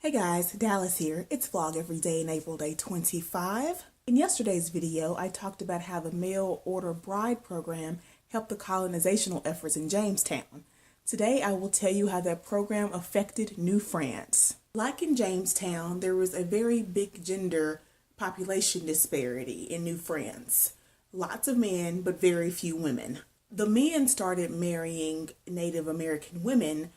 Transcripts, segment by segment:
Hey guys, Dallas here. It's Vlog Every Day in April Day 25. In yesterday's video, I talked about how the mail order bride program helped the colonizational efforts in Jamestown. Today, I will tell you how that program affected New France. Like in Jamestown, there was a very big gender population disparity in New France. Lots of men, but very few women. The men started marrying Native American women,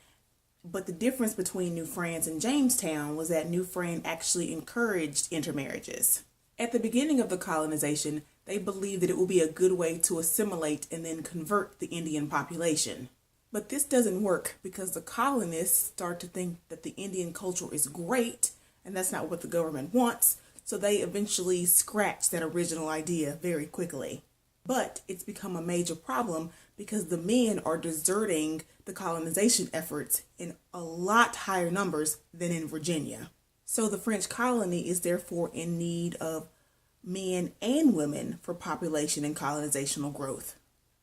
but the difference between New France and Jamestown was that New France actually encouraged intermarriages. At the beginning of the colonization, they believed that it would be a good way to assimilate and then convert the Indian population. But this doesn't work because the colonists start to think that the Indian culture is great, and that's not what the government wants, so they eventually scratch that original idea very quickly. But it's become a major problem because the men are deserting the colonization efforts in a lot higher numbers than in Virginia. So the French colony is therefore in need of men and women for population and colonizational growth.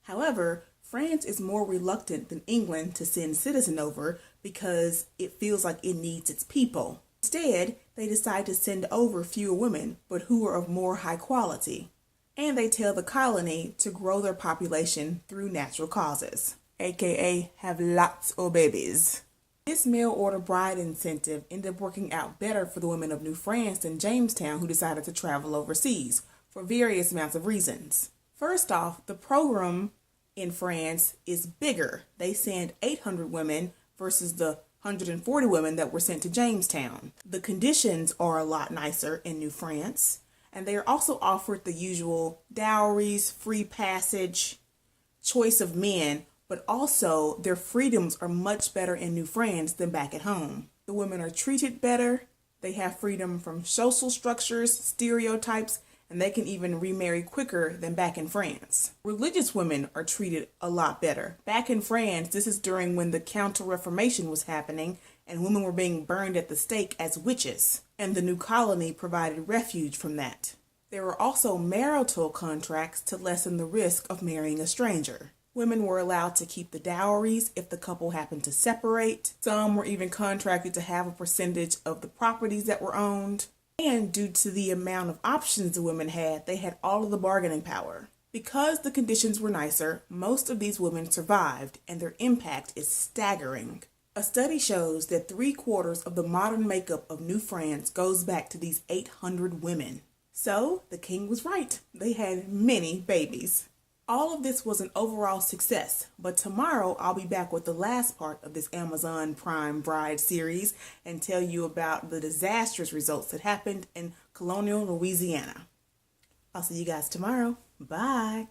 However, France is more reluctant than England to send citizens over because it feels like it needs its people. Instead, they decide to send over fewer women, but who are of more high quality. And they tell the colony to grow their population through natural causes, aka have lots of babies. This mail order bride incentive ended up working out better for the women of New France than Jamestown, who decided to travel overseas for various amounts of reasons. First off, the program in France is bigger. They send 800 women versus the 140 women that were sent to Jamestown. The conditions are a lot nicer in New France. And they are also offered the usual dowries, free passage, choice of men, but also their freedoms are much better in New France than back at home. The women are treated better, they have freedom from social structures, stereotypes, and they can even remarry quicker than back in France. Religious women are treated a lot better. Back in France, this is during when the Counter-Reformation was happening and women were being burned at the stake as witches, and the new colony provided refuge from that. There were also marital contracts to lessen the risk of marrying a stranger. Women were allowed to keep the dowries if the couple happened to separate. Some were even contracted to have a percentage of the properties that were owned. And due to the amount of options the women had, they had all of the bargaining power. Because the conditions were nicer, most of these women survived, and their impact is staggering. A study shows that 3/4 of the modern makeup of New France goes back to these 800 women. So, the king was right. They had many babies. All of this was an overall success, but tomorrow I'll be back with the last part of this Amazon Prime Bride series and tell you about the disastrous results that happened in colonial Louisiana. I'll see you guys tomorrow. Bye.